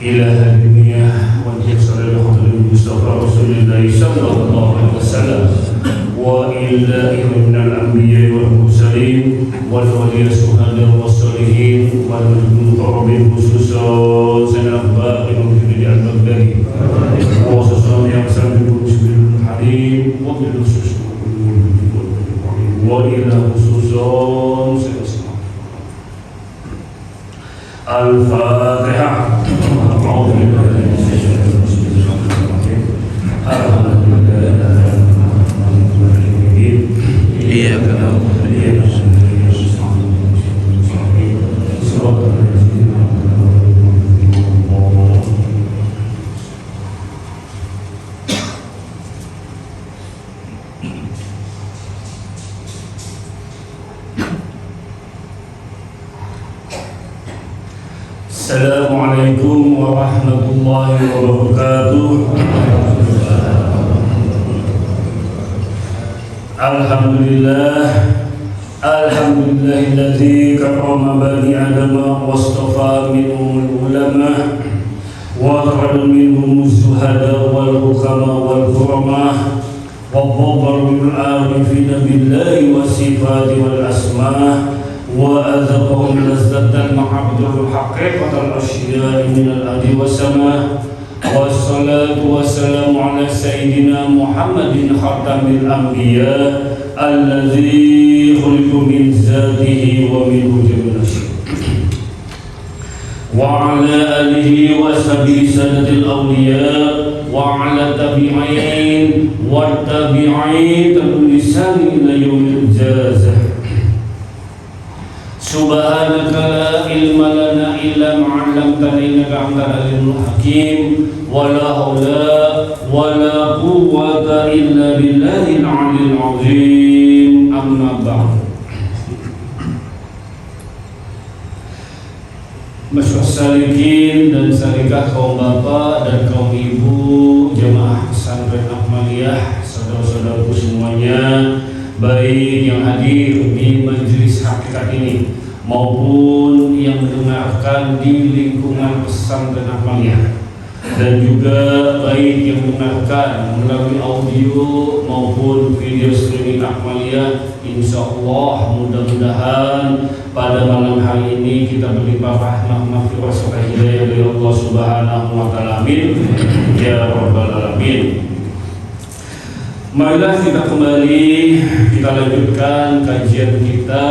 إله الدنيا والجسر لخطر المصطفى رسول الله صلى الله عليه وسلم وإلى من الأنبياء والمرسلين والأولياء الشهداء والصالحين والمقربين خصوصا سيدنا أبو بكر وسيدنا البغدادي وخصوصا yang selalu bersyukur hadir وبالخصوص وإلى خصوصا الفاتحة. أعوذ بالله من الشيطان الرجيم. إياك نعبد وإياك Assalamualaikum warahmatullahi wabarakatuh. Alhamdulillahilladzi karrama bani adama wastafa minhumul ulama wa akhraj minhum zuhada wal hukama wal kurama wa dhabar bil arifina billahi wa sifati wal asma' وأذقهم لذة المحبة حقيقة الأشياء من الأرض والسماء والصلاة والسلام على سيدنا محمد خاتم الأنبياء الذي خلق من ذاته ومنه جميع الأشياء وعلى آله وصحبه سادة الأولياء وعلى التابعين والتابعين بإحسان إلى يوم الجزاء. Subhanaka la ilma lana illa ma 'allamtana innaka antal alimul hakim wa la haula wa la quwwata illa billahil 'aliyyil 'azim. Amma ba'd. Masyaallah salikin dan salikah kaum bapak dan kaum ibu jemaah pesantren Ahmadiyah, saudara-saudaraku semuanya, baik yang hadir di majelis hakikat ini maupun yang mendengarkan di lingkungan pesantren Ahmadiyah, dan juga baik yang mendengarkan melalui audio maupun video streaming Ahmadiyah. Insyaallah mudah-mudahan pada malam hari ini kita berlimpah rahmah maghfirah serta hidayah dari Allah Subhanahu wa taala. Amin ya rabbal alamin. Marilah kita kembali, kita lanjutkan kajian kita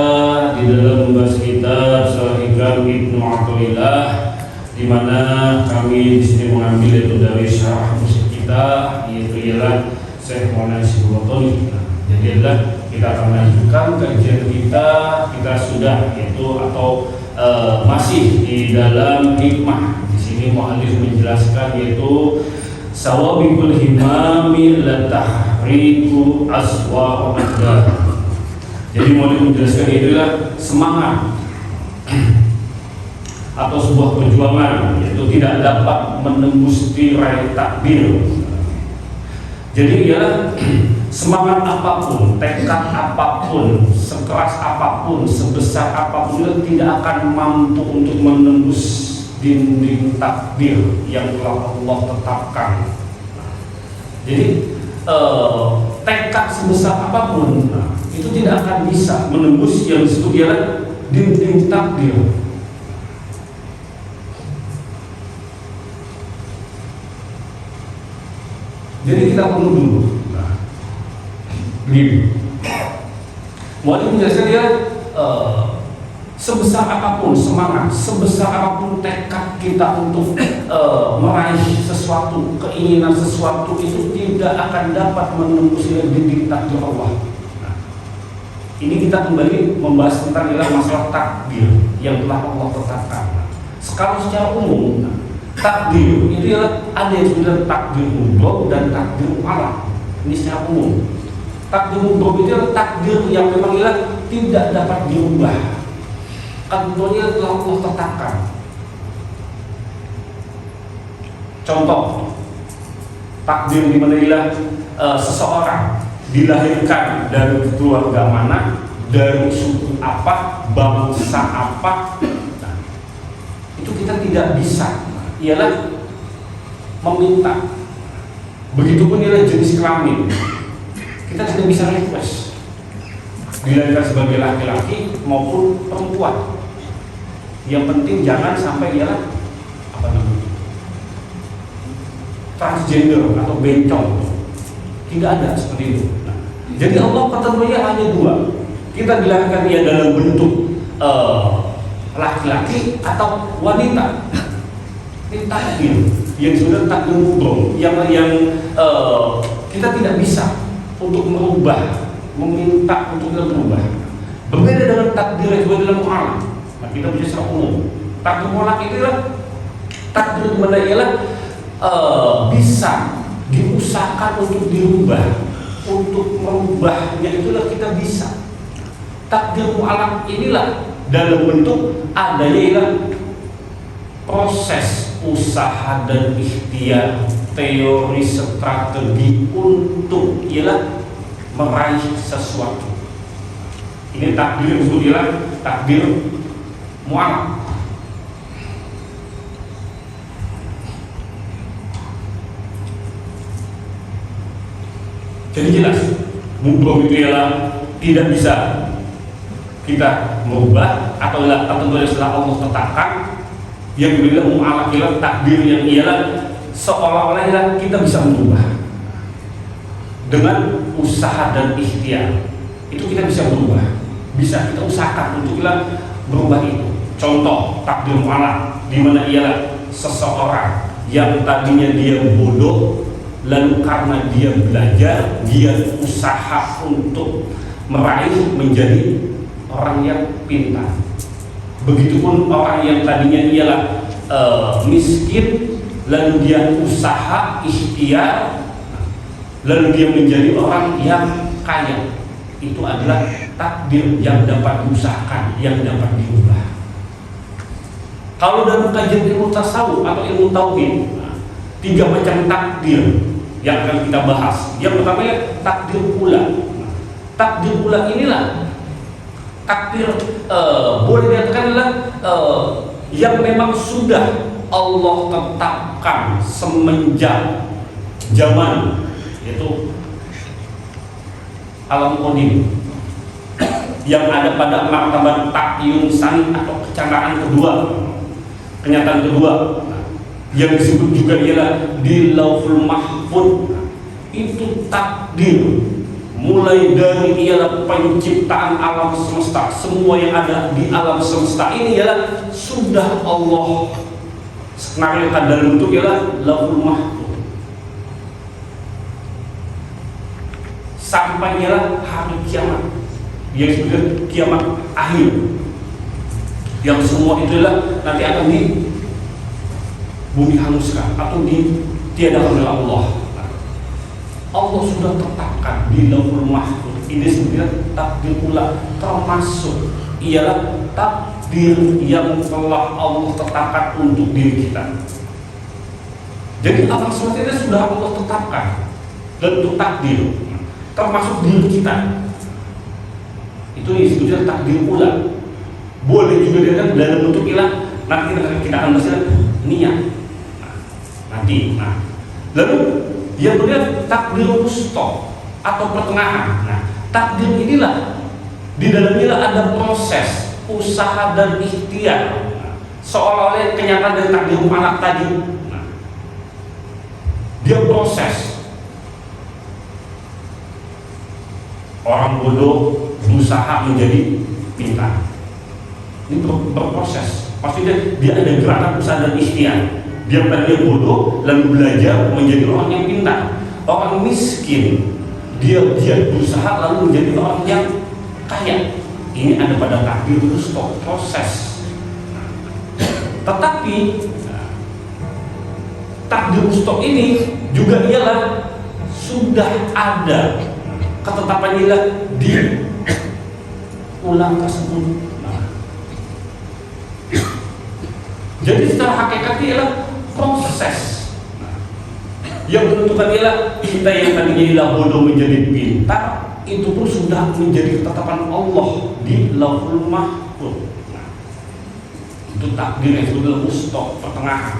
di dalam membahas kitab Syarah Hikam Ibnu Athaillah, di mana kami di sini mengambil itu dari syarah musik kita, yaitu ialah Syekh Maulana Syibotoni. Jadi adalah kita akan lanjutkan kajian kita sudah yaitu atau masih di dalam hikmah. Di sini muallif menjelaskan yaitu sawabikul himami latahriku aswa umaddah. Jadi mau dijelaskan itulah semangat atau sebuah perjuangan yaitu tidak dapat menembus tirai takdir. Jadi ya semangat apapun, tekad apapun, sekeras apapun, sebesar apapun itu tidak akan mampu untuk menembus dinding takdir yang telah Allah tetapkan. Jadi tekad sebesar apapun itu tidak akan bisa menembus yang disebut ialah dinding takdir. Jadi kita perlu dulu begini. Mau menjelaskan dia sebesar apapun semangat, sebesar apapun tekad kita untuk meraih sesuatu, keinginan sesuatu itu tidak akan dapat menembus dinding takdir Allah. Nah, ini kita kembali membahas tentang masalah takdir yang telah Allah tetapkan. Sekarang secara umum, takdir itu ada yang disebut takdir mudhaf dan takdir mu'allaq. Ini secara umum. Takdir mudhaf itu adalah takdir yang memang tidak dapat diubah. Tentunya telah Allah tetapkan. Contoh takdir di mana seseorang dilahirkan dari keluarga mana, dari suku apa, bangsa apa, nah, itu kita tidak bisa. ialah meminta. Begitupun ialah jenis kelamin. Kita tidak bisa request dilahirkan sebagai laki-laki maupun perempuan. Yang penting jangan sampai ialah apa namanya, transgender atau bencong. Tidak ada seperti itu. Nah, jadi Allah ketentuannya hanya dua. Kita dilahirkan ia dalam bentuk laki-laki atau wanita. Ini takdir yang sudah takdir mubrom, yang kita tidak bisa untuk merubah, meminta untuk kita berubah. Berbeda dengan takdir yang sudah dalam alam. Nah, kita bisa secara umum. Takdir mutlak itu adalah takdir di mana ialah bisa diusahakan untuk dirubah, untuk merubahnya itulah kita bisa. Takdir mutlak inilah dalam bentuk adanya ialah proses usaha dan ikhtiar, teori, strategi untuk ialah meraih sesuatu. Ini takdir yang ialah takdir mutlak. Jadi jelas, mubrom itu ialah tidak bisa kita merubah atau tertentu setelah Allah tetapkan. Yang dibilang mu'alaq ialah takdir yang ialah seolah-olah kita bisa merubah dengan usaha dan ikhtiar. Itu kita bisa berubah, bisa kita usahakan untuk kita berubah itu. Contoh takdir mu'alaq di mana ialah seseorang yang tadinya dia bodoh, lalu karena dia belajar, dia usaha untuk meraih menjadi orang yang pintar. Begitupun orang yang tadinya ialah miskin, lalu dia usaha ikhtiar, lalu dia menjadi orang yang kaya. Itu adalah takdir yang dapat diusahakan, yang dapat diubah. Kalau dalam kajian ilmu tasawuf atau ilmu tauhid, 3 macam takdir yang akan kita bahas. Yang pertama ya takdir pula. Takdir pula inilah takdir boleh dikatakan adalah yang memang sudah Allah tetapkan semenjak zaman, yaitu alam qadim, yang ada pada martabat takyun sani atau kecanggahan kedua, kenyataan kedua, yang disebut juga ialah di Lauhul Mahfuz. Itu takdir mulai dari ialah penciptaan alam semesta. Semua yang ada di alam semesta ini ialah sudah Allah skenariokan dalam bentuk ialah Lauhul Mahfuz. Sampai ialah hari kiamat, yang disebut kiamat akhir, yang semua itu adalah nanti akan di bumi hanguskan atau ditiadakan oleh Allah. Allah sudah tetapkan di Lauhul Mahfuz. Ini sebenarnya takdir pula, termasuk ialah takdir yang telah Allah tetapkan untuk diri kita. Jadi alam semesta ini sudah Allah tetapkan dan untuk takdir, termasuk diri kita. Itu disebutnya takdir pula. Boleh juga dengan dalam bentuk ialah nanti kita akan bahas niat. Nanti, lalu yang kedua takdir wusta atau pertengahan. Nah, takdir inilah di dalamnya ada proses usaha dan ikhtiar, seolah-olah kenyataan dari takdir mu'alaq tadi. Nah, dia proses. Orang bodoh berusaha menjadi pintar. Ini berproses. Maksudnya dia ada gerakan usaha dan ikhtiar. Dia tadinya bodoh lalu belajar menjadi orang yang pintar. Orang miskin dia berusaha lalu menjadi orang yang kaya. Ini ada pada takdir itu proses. Tetapi takdir wusta ini juga ialah sudah ada ketetapan ialah di ulang tersebut. Jadi secara hakikat ialah proses yang menentukan ialah kita yang tadinya ialah bodoh menjadi pintar, itu pun sudah menjadi ketetapan Allah di Lauhul Mahfuz. Itu takdir yang sudah wusta, pertengahan.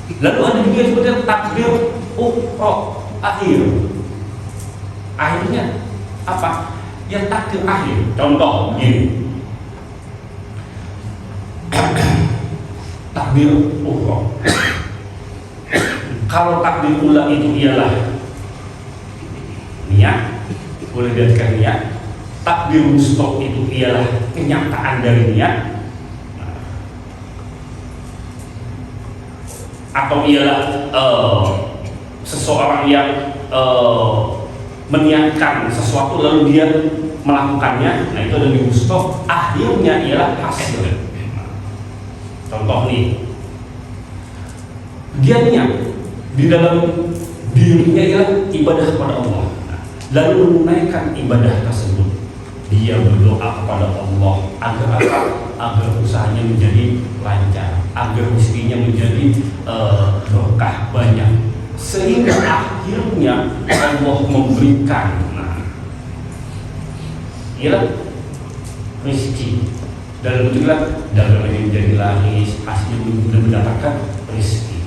Lalu ada juga yang disebutkan takdir ukhra, akhir. Akhirnya apa? Yang takdir akhir. Contoh begini. Takdir ukhra. Kalau takdir ula itu ialah niat, boleh diartikan niat. Takdir wusta itu ialah kenyataan dari niat. Atau ialah seseorang yang meniatkan sesuatu lalu dia melakukannya, nah itu ada di wusta, akhirnya ialah hasil. Contoh nih, dia niat di dalam dirinya ialah ibadah kepada Allah, lalu menunaikan ibadah tersebut, dia berdoa kepada Allah agar apa? Agar usahanya menjadi lancar, agar rezekinya menjadi berkah banyak, sehingga akhirnya Allah memberikan, ialah rezeki dalam bentuklah dagangannya menjadi laris, hasilnya mendapatkan rezeki.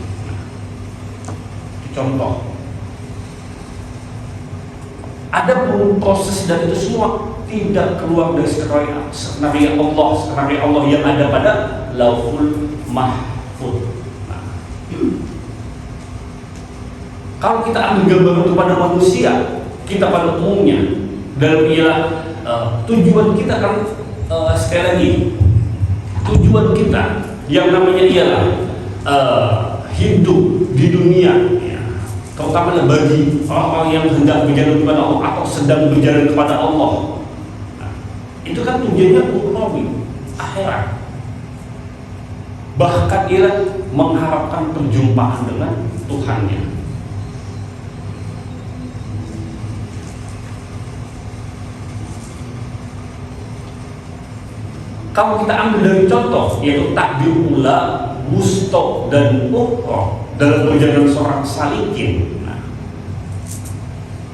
Itu contoh. Ada pun proses dan itu semua tidak keluar dari skenario Allah yang ada pada Lauhul Mahfuz. Kalau kita ambil gambaran kepada manusia, kita pada umumnya dalam ialah tujuan kita kan sekali lagi, tujuan kita yang namanya ialah hidup di dunia, ya, terutama bagi orang-orang yang hendak berjalan kepada Allah atau sedang berjalan kepada Allah. Itu kan tujuannya ukhrawi, akhirat. Bahkan ialah mengharapkan perjumpaan dengan Tuhannya. Kalau kita ambil dari contoh, yaitu takdir ula, wusta dan ukhra dalam perjalanan seorang salikin.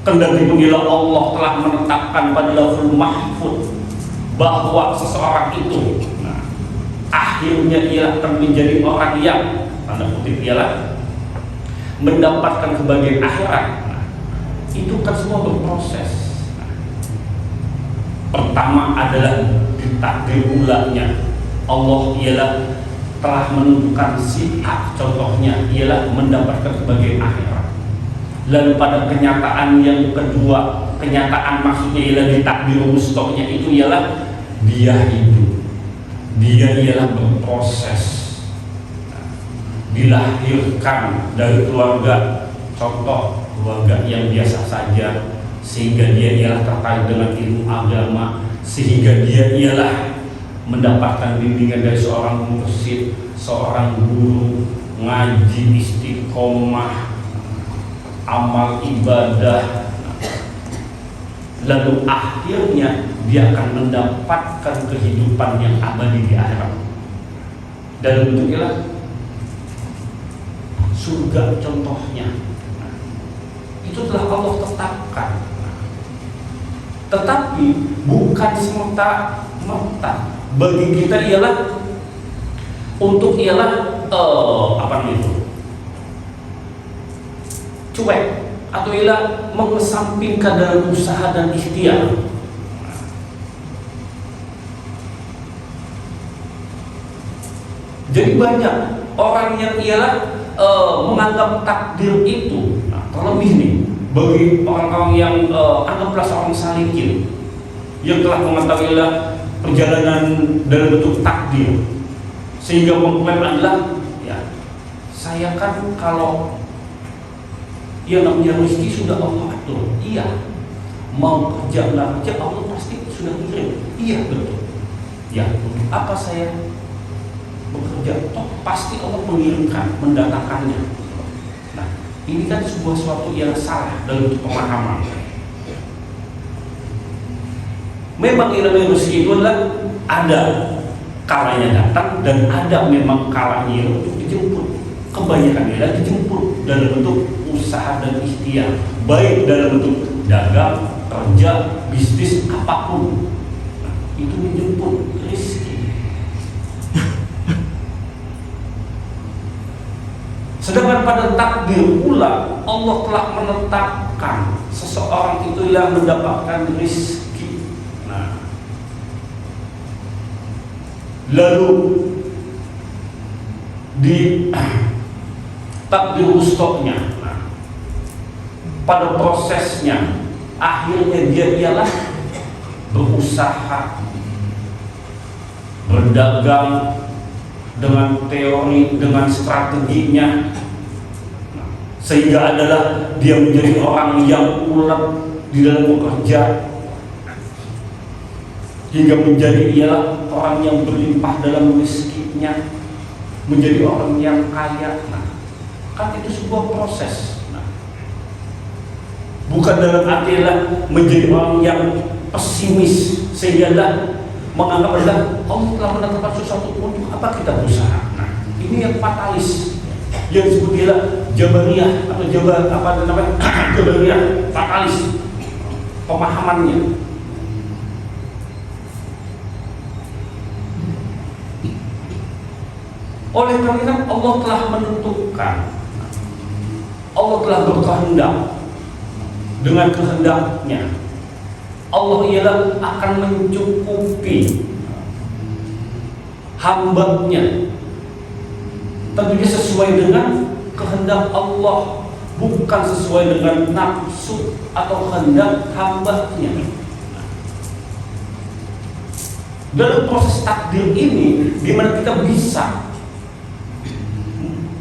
Kendati bila Allah telah menetapkan pada Lauhul Mahfuz bahwa seseorang itu akhirnya ia akan menjadi orang yang tanda kutip ialah mendapatkan kebahagiaan akhirat. Itu kan semua berproses. Pertama adalah di takdir ulanya Allah ialah telah menentukan si A, contohnya ialah mendapatkan kebahagiaan akhirat. Lalu pada kenyataan yang kedua, kenyataan maksudnya ialah di takdir mustaqnya itu ialah dia hidup, dia ialah berproses, dilahirkan dari keluarga, contoh keluarga yang biasa saja, sehingga dia ialah terkait dengan ilmu agama, sehingga dia ialah mendapatkan bimbingan dari seorang mursyid, seorang guru, ngaji istiqomah, amal ibadah, lalu akhirnya dia akan mendapatkan kehidupan yang abadi di akhirat dalam bentuk ialah surga contohnya. Itu telah Allah tetapkan. Tetapi bukan semata-mata bagi kita ialah untuk ialah apa namanya itu, cuek atau ialah mengesampingkan dalam usaha dan ikhtiar. Jadi banyak orang yang ialah menganggap takdir itu, terlebih nih bagi orang-orang yang anggaplah seorang salikin yang telah mengetahui perjalanan dalam bentuk takdir, sehingga mengklaim adalah ya saya kan kalau yang namanya rezeki sudah Allah atur, iya, mau kerja nggak kerja Allah pasti sudah kirim, iya betul, ya untuk apa saya bekerja, toh pasti Allah mengirimkan, mendatangkannya. Nah, ini kan sebuah suatu yang salah dalam pemahaman. Memang ilmu rezeki itu adalah ada kalanya datang dan ada memang kalanya untuk dijemput. Kebanyakan adalah dijemput dalam bentuk usaha dan ikhtiar, baik dalam bentuk dagang, kerja, bisnis, apapun. Nah, itu dijemput rezeki. Sedangkan pada takdir pula Allah telah menetapkan seseorang itu yang mendapatkan rezeki. Nah, lalu di takdir ustoknya, nah, pada prosesnya akhirnya dia ialah berusaha, berdagang dengan teori, dengan strateginya, sehingga adalah dia menjadi orang yang ulet di dalam bekerja, hingga menjadi ialah orang yang berlimpah dalam rezekinya, menjadi orang yang kaya. Nah, kan itu sebuah proses. Nah, bukan dalam artilah menjadi orang yang pesimis sehingga menganggap adalah Allah telah menetapkan sesuatu untuk apa kita berusaha. Nah, ini yang fatalis, yang disebut ialah Jabariyah atau Jabariyah fatalis pemahamannya. Oleh karena Allah telah menentukan, Allah telah berkehendak, dengan kehendaknya Allah ialah akan mencukupi hambanya, tentunya sesuai dengan kehendak Allah, bukan sesuai dengan nafsu atau kehendak hambanya. Dalam proses takdir ini, di mana kita bisa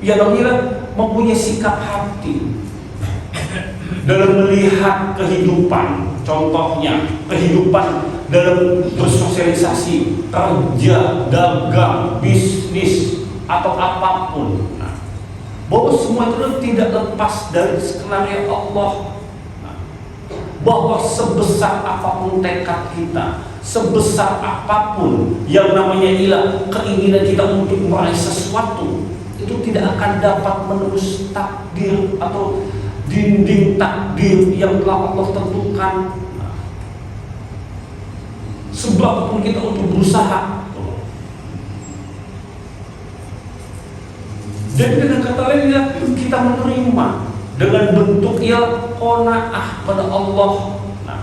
ya namanya mempunyai sikap hati dalam melihat kehidupan. Contohnya kehidupan dalam bersosialisasi, kerja, dagang, bisnis atau apapun. Nah, bahwa semua itu tidak lepas dari skenario Allah. Nah, bahwa sebesar apapun tekad kita, sebesar apapun yang namanya ialah keinginan kita untuk meraih sesuatu, itu tidak akan dapat menembus takdir atau dinding takdir yang telah Allah tentukan. Sebab pun kita untuk berusaha. Jadi dengan kata lain kita menerima dengan bentuk qanaah pada Allah. Nah,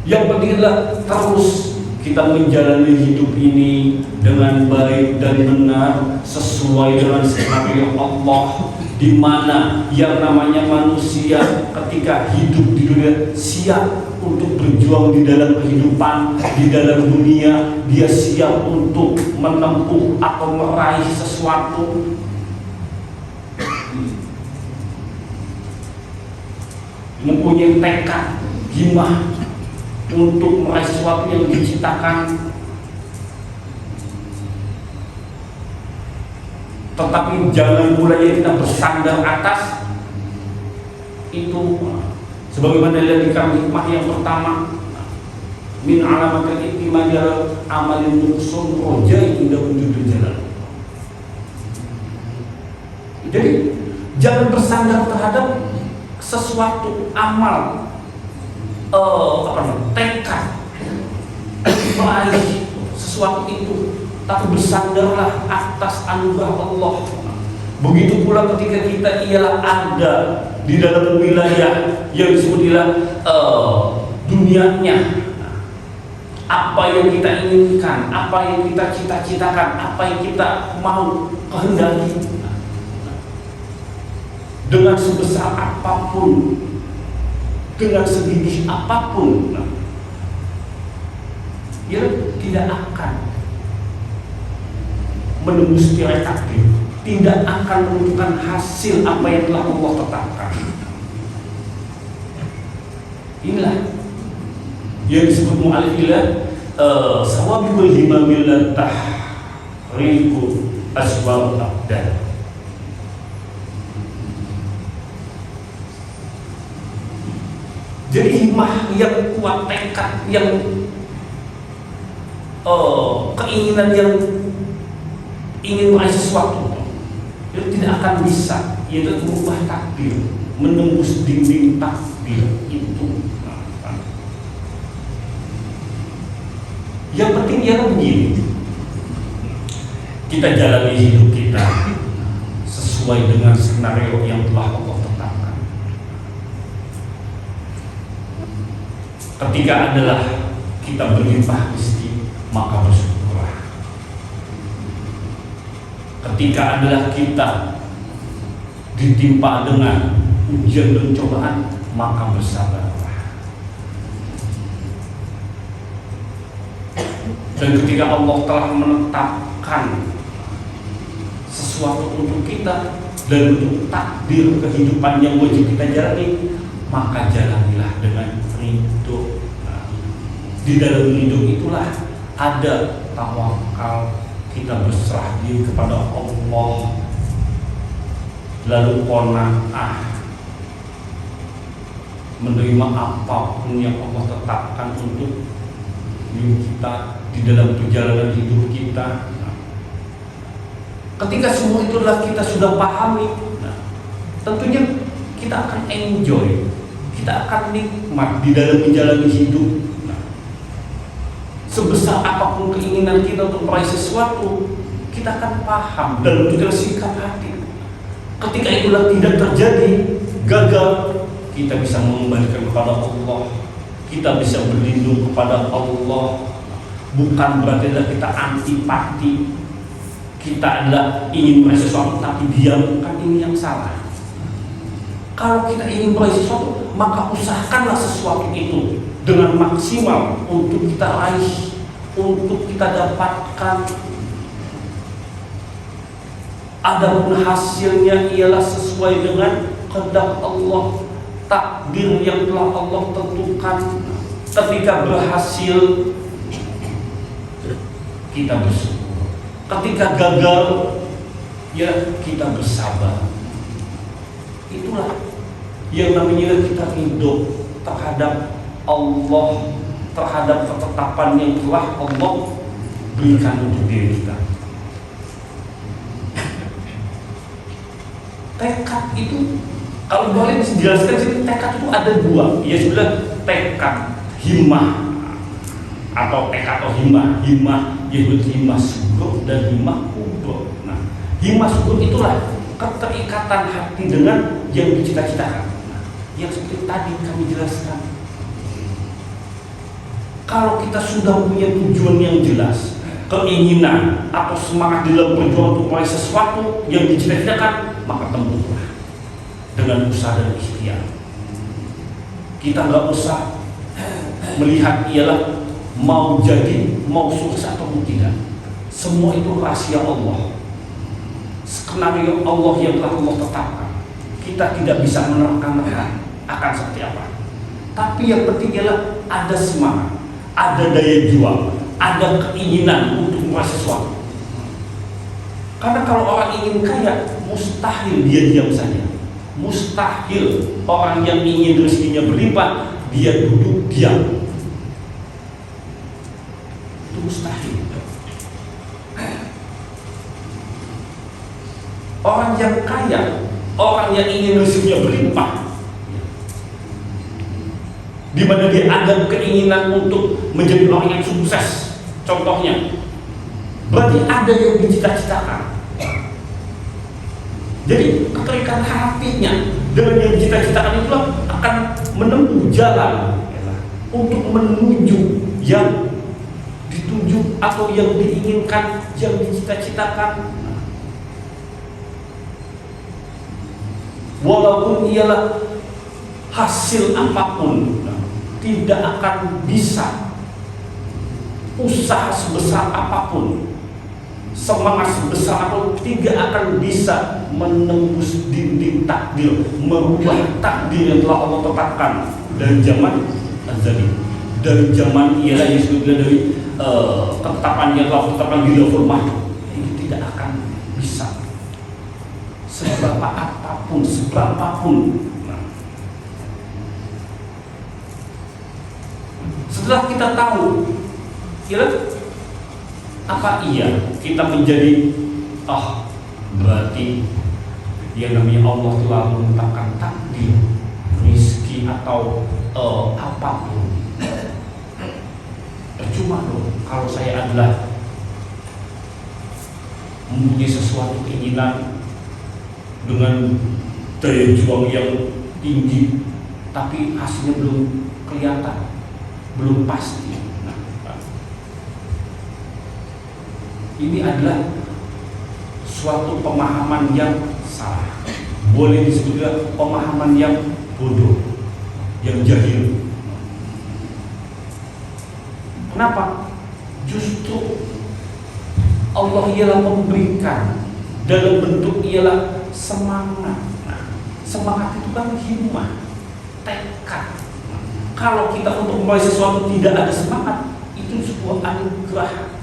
yang penting adalah terus kita menjalani hidup ini dengan baik dan benar sesuai dengan skenario Allah, di mana yang namanya manusia ketika hidup di dunia siap untuk berjuang di dalam kehidupan, di dalam dunia, dia siap untuk menempuh atau meraih sesuatu. Mempunyai tekad, himmah untuk meraih sesuatu yang diciptakan. Tetapi jangan mulai kita bersandar atas itu. Sebagaimana yang dikatakan hikmah yang pertama, min alamatil iktimadi amalin nuqsun rojai indah wujudul jalan. Jadi jangan bersandar terhadap sesuatu amal, tekad meraih sesuatu itu, tapi bersandarlah atas anugerah Allah. Begitu pula ketika kita ialah ada di dalam wilayah yang disebut dunianya, apa yang kita inginkan, apa yang kita cita-citakan, apa yang kita mau kehendaki, dengan sebesar apapun, dengan segigih apapun, ia tidak akan menembus tirai takdir, tidak akan menentukan hasil apa yang telah Allah tetapkan. Inilah yang disebut mu'alif ilah sawabul himamil tahriku aswab abdan. Jadi himmah yang kuat, tekad yang keinginan yang ingin meraih sesuatu itu tidak akan bisa, yaitu merubah takdir, menembus dinding takdir itu. Yang penting ialah begini, kita jalani hidup kita sesuai dengan skenario yang telah Allah tetapkan. Ketika adalah kita berlimpah rezeki, maka bersyukurlah. Ketika adalah kita ditimpa dengan ujian dan cobaan, maka bersabarlah. Dan ketika Allah telah menetapkan sesuatu untuk kita dan untuk takdir kehidupan yang wajib kita jalani, maka jalanilah dengan ridho. Di dalam ridho itulah ada tawakal, kita berserah diri kepada Allah, lalu qanaah, menerima apapun yang Allah tetapkan untuk diri kita di dalam perjalanan hidup kita. Ketika semua itu adalah kita sudah pahami, tentunya kita akan enjoy, kita akan nikmat di dalam menjalani hidup. Sebesar apapun keinginan kita untuk meraih sesuatu, kita akan paham dan menunjukkan sikap hati. Ketika itulah tidak terjadi, gagal, kita bisa mengembalikan kepada Allah, kita bisa berlindung kepada Allah. Bukan berarti kita antipati, kita adalah ingin meraih sesuatu tapi diam, kan ini yang salah. Kalau kita ingin meraih sesuatu, maka usahakanlah sesuatu itu dengan maksimal untuk kita raih, untuk kita dapatkan. Adapun hasilnya ialah sesuai dengan kehendak Allah, takdir yang telah Allah tentukan. Ketika berhasil, kita bersyukur. Ketika gagal, ya kita bersabar. Itulah yang namanya kita ridho terhadap Allah, terhadap ketetapan yang telah Allah berikan untuk diri kita. Tekad itu, kalau boleh dijelaskan sini, tekad itu ada dua. Ya sudah, tekad himmah atau tekad atau himmah. Himmah yaitu himmah sugur dan himmah kubur. Nah, himmah sugur itulah keterikatan hati dengan yang dicita-citakan. Nah, yang seperti tadi kami jelaskan. Kalau kita sudah punya tujuan yang jelas, keinginan atau semangat dalam berjuang untuk meraih sesuatu yang dicita-citakan, maka tempuhlah dengan usaha dan ikhtiar. Kita nggak usah melihat ialah mau jadi, mau sukses atau tidak. Semua itu rahasia Allah, skenario Allah yang telah Allah tetapkan. Kita tidak bisa menerka-nerka akan seperti apa. Tapi yang penting ialah ada semangat, ada daya juang, ada keinginan untuk meraih sesuatu. Karena kalau orang ingin kaya, mustahil dia diam saja. Mustahil orang yang ingin rezekinya berlimpah, dia duduk diam. Itu mustahil. Orang yang kaya, orang yang ingin rezekinya berlimpah, di mana dia ada keinginan untuk menjadi orang yang sukses, contohnya, berarti ada yang dicita-citakan. Jadi keterikatan hatinya dengan yang dicita-citakan itulah akan menempuh jalan untuk menuju yang dituju atau yang diinginkan, yang dicita-citakan. Walaupun ialah hasil apapun, tidak akan bisa, usaha sebesar apapun, semangat sebesar apapun, tidak akan bisa menembus dinding takdir, merubah takdir yang telah Allah tetapkan dari zaman azali, dari zaman ialah Yesus dari ketetapan yang telah tetapkan di lauhul mahfuz. Ini tidak akan bisa, seberapa apapun, seberapapun. Setelah kita tahu, apa iya kita menjadi berarti yang namanya Allah telah menetapkan takdir, rezeki atau apapun. Percuma dong kalau saya adalah mempunyai sesuatu keinginan dengan daya juang yang tinggi, tapi hasilnya belum kelihatan, belum pasti. Ini adalah suatu pemahaman yang salah. Boleh disebut juga pemahaman yang bodoh, yang jahil. Kenapa? Justru Allah ialah memberikan dalam bentuk ialah semangat. Semangat itu kan himmah, tekad. Kalau kita untuk memulai sesuatu tidak ada semangat, itu sebuah anugerah.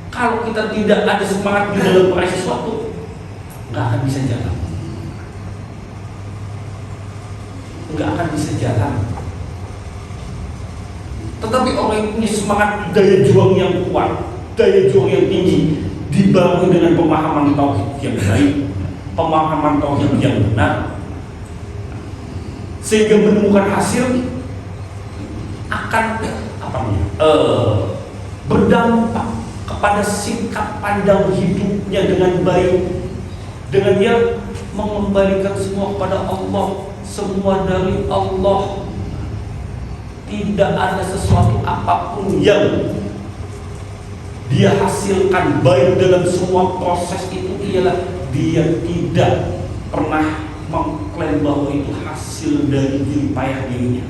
Kalau kita tidak ada semangat di dalam meraih sesuatu, nggak akan bisa jalan. Nggak akan bisa jalan. Tetapi orang yang punya semangat, daya juang yang kuat, daya juang yang tinggi, dibangun dengan pemahaman tauhid yang baik, pemahaman tauhid yang benar, sehingga menemukan hasil akan berdampak kepada sikap pandang hidupnya dengan baik, dengan dia mengembalikan semua kepada Allah, semua dari Allah. Tidak ada sesuatu apapun yang dia hasilkan baik dalam semua proses itu ialah dia tidak pernah mengklaim bahwa itu hasil dari jerih payah dirinya.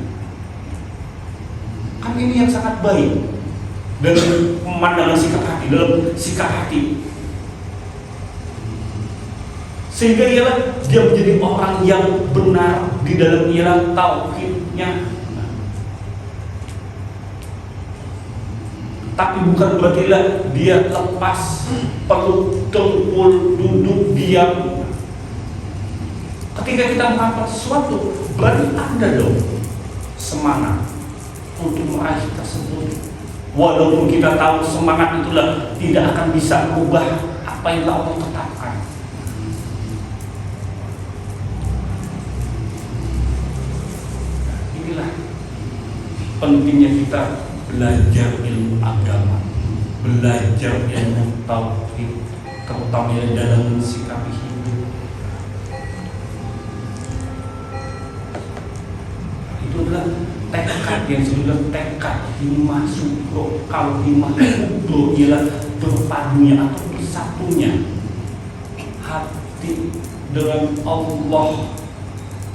Kan ini yang sangat baik dalam pemandangan sikap hati, dalam sikap hati. Sehingga ialah dia menjadi orang yang benar di dalam ialah tauhidnya. Tapi bukan berarti dia lepas, peluk, dengkul, duduk, diam. Ketika kita melakukan sesuatu, berarti ada dong semangat untuk meraih tersebut. Walaupun kita tahu semangat itulah tidak akan bisa mengubah apa yang Allah tetapkan. Inilah pentingnya kita belajar ilmu agama, belajar ilmu tauhid, terutama dalam mensikapi hidup. Itu adalah tekad yang sudah tekad himmah subro. Kalau himmah subro ialah berpadunya atau bersatunya hati dengan Allah,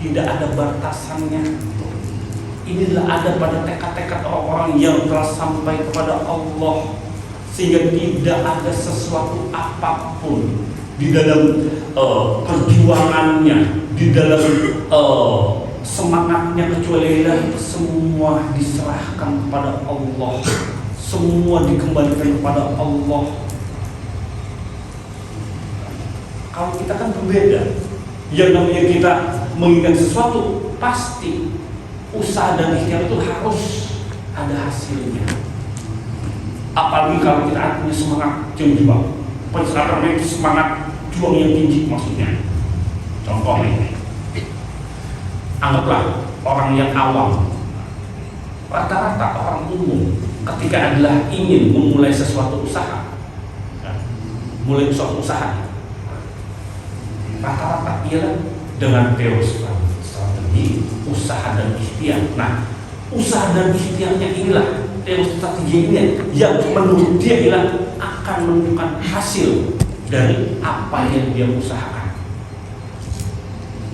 tidak ada batasannya. Inilah ada pada tekad-tekad orang-orang yang telah sampai kepada Allah, sehingga tidak ada sesuatu apapun di dalam perjuangannya, di dalam semangatnya, kecuali semua diserahkan kepada Allah, semua dikembalikan kepada Allah. Kalau kita kan berbeda, yang namanya kita menginginkan sesuatu pasti usaha dan ikhtiar itu harus ada hasilnya. Apalagi kalau kita punya semangat juang, pencerahkan itu semangat juang yang tinggi maksudnya. Contoh ini, anggaplah orang yang awam, rata-rata orang umum ketika adalah ingin memulai sesuatu usaha, mulai suatu usaha, rata-rata ialah dengan teori strategi, usaha dan ikhtiar. Nah, usaha dan ikhtiarnya inilah teori strategi ini yang menurut dia ialah akan menentukan hasil dari apa yang dia usahakan.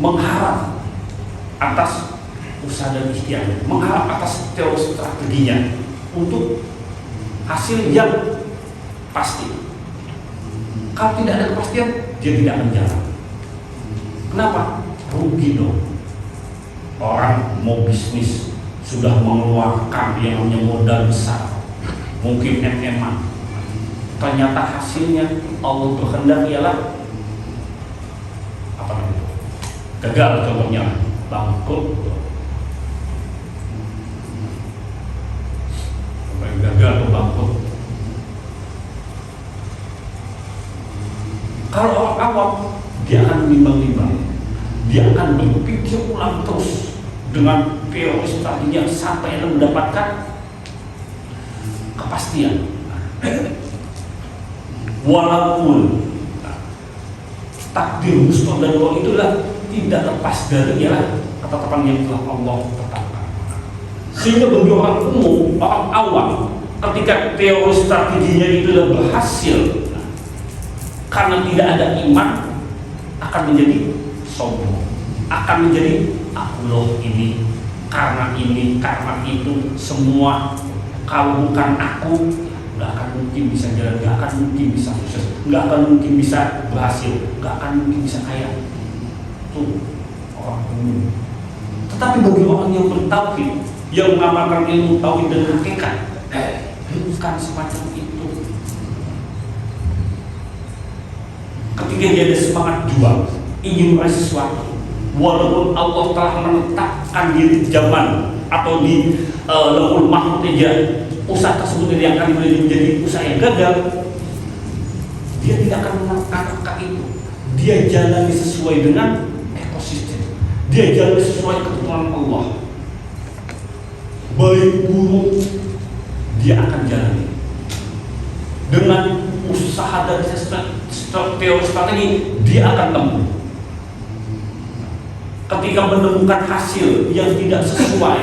Mengharap atas usaha dan ikhtiarnya, mengharap atas teori strateginya untuk hasil yang pasti. Kalau tidak ada kepastian, dia tidak akan jalan. Kenapa? Rugi dong. Orang mau bisnis sudah mengeluarkan yang namanya modal besar, mungkin MM-an. Ternyata hasilnya Allah berkehendak ialah apa namanya? Gagal, contohnya bangkrut. Gagal atau bangkrut. Kalau orang awam, dia akan menimbang-nimbang, dia akan berpikir ulang terus dengan teori strateginya sampai mendapatkan kepastian. Walaupun takdir mustaqbal itulah tidak lepas dari ialah ketetapan yang telah Allah tetapkan. Sehingga bagi orang umum, orang awam, ketika teori strateginya itu berhasil, karena tidak ada iman, akan menjadi sombong, akan menjadi Allah ini karena itu semua, kalau bukan aku nggak akan mungkin bisa jalan, nggak akan mungkin bisa sukses, nggak akan mungkin bisa berhasil, nggak akan mungkin bisa kaya. Itu orang umum. Tetapi bagi orang yang bertauhid, yang mengamalkan ilmu tauhid dan hakikat, bukan semacam itu. Ketika dia ada semangat juang, ingin meraih sesuatu, walaupun Allah telah menetapkan di zaman atau di lauhul mahfuz aja usaha tersebut yang akan menjadi usaha yang gagal, dia tidak akan mengangkat itu. Dia jalani sesuai dengan ekosistem, dia jalani sesuai ketentuan Allah. Baik buruk, dia akan jalani dengan usaha dan teori strategi, dia akan tempuh. Ketika menemukan hasil yang tidak sesuai,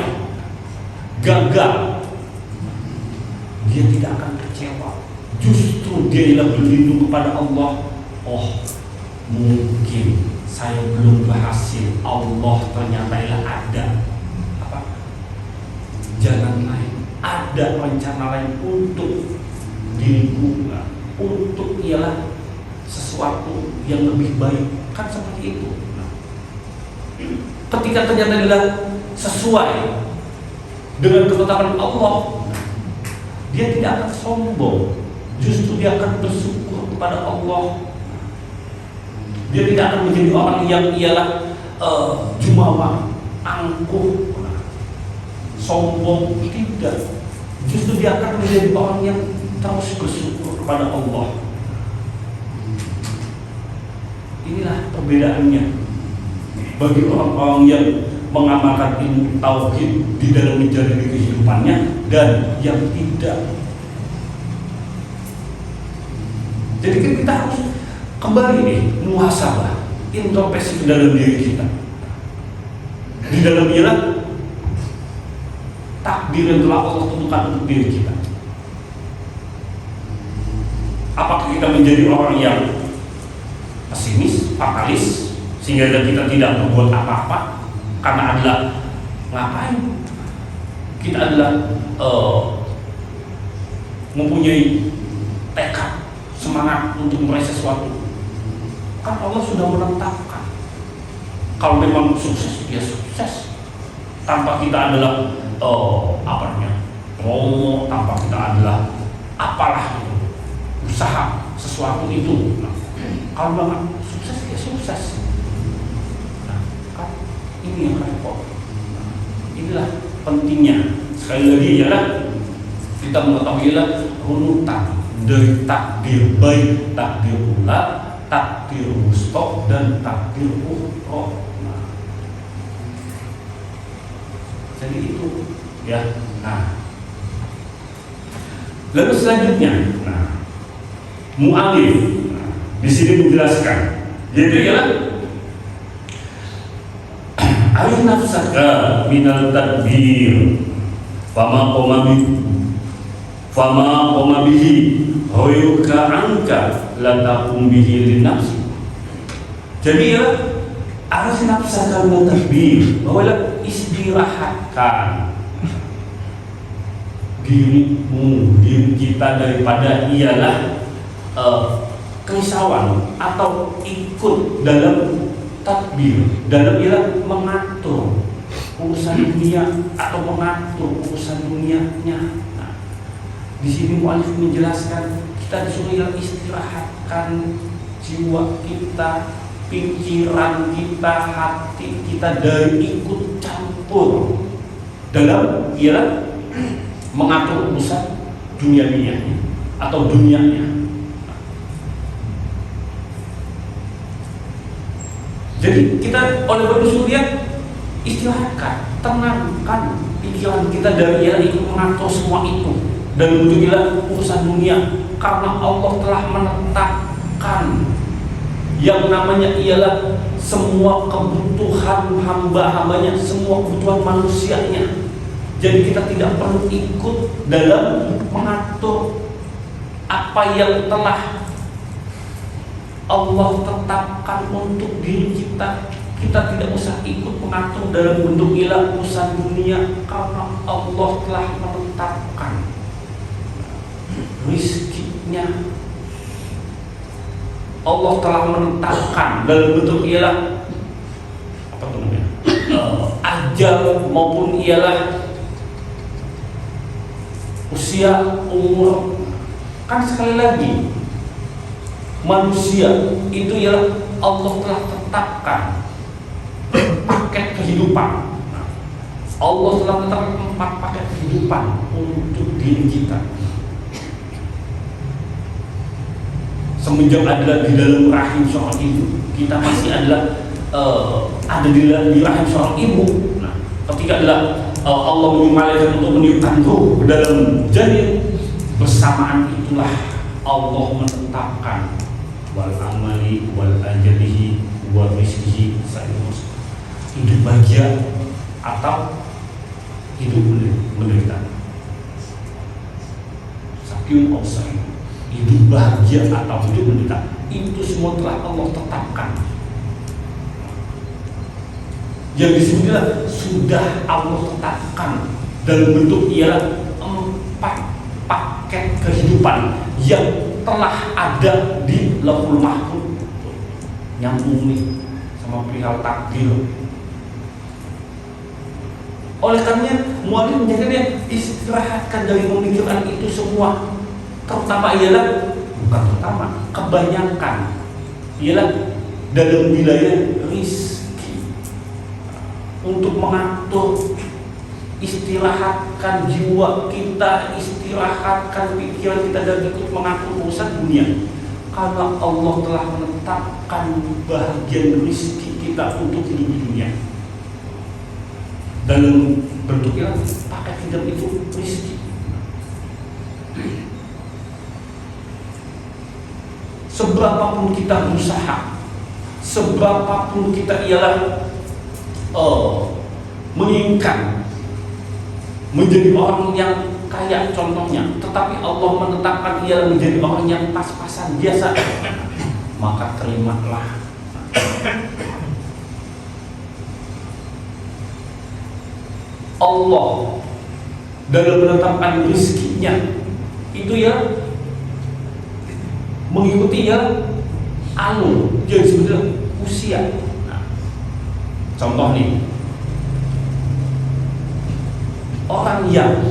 gagal, dia tidak akan kecewa. Justru dia berlindung kepada Allah. Oh, mungkin saya belum berhasil, Allah ternyata ada jalan lain, ada rencana lain untuk diriku, untuk ialah sesuatu yang lebih baik, kan seperti itu. Ketika ternyata dia sesuai dengan ketetapan Allah, dia tidak akan sombong, justru dia akan bersyukur kepada Allah. Dia tidak akan menjadi orang yang ialah jumawa, angkuh, sombong, tidak. Justru dia akan menjadi orang yang terus bersyukur kepada Allah. Inilah perbedaannya bagi orang-orang yang mengamalkan ilmu tauhid di dalam menjalani kehidupannya dan yang tidak. Jadi kita harus kembali nih muhasabah, introspeksi ke dalam diri kita. Di dalam ialah takdir yang telah Allah tentukan untuk diri kita. Apakah kita menjadi orang yang pesimis, fatalis, sehingga kita tidak berbuat apa-apa karena adalah ngapain? Kita adalah mempunyai tekad, semangat untuk meraih sesuatu. Kan Allah sudah menetapkan. Kalau memang sukses, ya sukses. Tanpa kita adalah promo, tanpa kita adalah apalah itu, usaha sesuatu itu. Kalau memang sukses, ya sukses. Ini yang repot. Inilah pentingnya. Sekali lagi ialah kita mengetahui runutan dari takdir baik, takdir ula, takdir wusta, dan takdir ukhra. Jadi itu ya. Nah, lalu selanjutnya, mu'alif di sini menjelaskan, yaitu ialah Arif nafsaka minal tadbir fama qoma bihi hoyuka angka latakum bihi linafsi. Jadi ya arif nafsaka minal tadbir, bahwa istirahatkan diri kita daripada ialah kerisauan atau ikut dalam tadbir, dalam ialah mengatur urusan dunia atau mengatur urusan dunianya. Nah, di sini mu'alif menjelaskan kita disuruh istirahatkan jiwa kita, pikiran kita, hati kita dari ikut campur dalam ialah mengatur urusan dunianya atau dunianya. Jadi kita oleh berdoa dia istirahatkan, tenangkan pikiran kita dari ialah ikut mengatur semua itu dan menuju urusan dunia, karena Allah telah menetapkan yang namanya ialah semua kebutuhan hamba-hambanya, semua kebutuhan manusianya. Jadi kita tidak perlu ikut dalam mengatur apa yang telah Allah tetapkan untuk diri kita. Kita tidak usah ikut mengatur dalam bentuk ilah urusan dunia, karena Allah telah menetapkan rizkinya. Allah telah menetapkan dalam bentuk ialah apa namanya, ajal maupun ialah usia, umur. Kan sekali lagi manusia itu ialah Allah telah tetapkan paket kehidupan. Allah telah menetapkan 4 paket kehidupan untuk diri kita. Semenjak adalah di dalam rahim seorang ibu, kita masih adalah ada di rahim seorang ibu. Nah, ketika adalah Allah menyumalkan untuk meniupkan ruh ke dalam janin, bersamaan itulah Allah menetapkan wal amali wal ajalihi wal rizkihi sa'imus, hidup bahagia atau hidup menderita, sakyum ausai, hidup bahagia atau hidup menderita, itu semua telah Allah tetapkan. Yang disebutlah sudah Allah tetapkan dalam bentuk ialah 4 paket kehidupan yang telah ada di Lauhul Mahfuz. Nyambung nih sama perihal takdir. Oleh karenanya mu'alif menjadikan istirahatkan dari memikirkan itu semua. Terutama ialah, bukan terutama, kebanyakan ialah dalam wilayah rizki. Untuk mengatur, istirahatkan jiwa kita, istirahatkan pikiran kita dan ikut mengatur urusan dunia. Karena Allah telah menetapkan bahagian rizki kita untuk hidup di dunia. Dalam bentuknya pakai hidup itu rizki. Seberapapun kita berusaha, seberapapun kita ialah menginginkan menjadi orang yang kaya contohnya, tetapi Allah menetapkan ia menjadi orang yang pas-pasan biasa, maka terimalah. Allah dalam menetapkan rizkinya itu ya mengikuti ya alur yang sebenarnya usia. Contoh nih, orang yang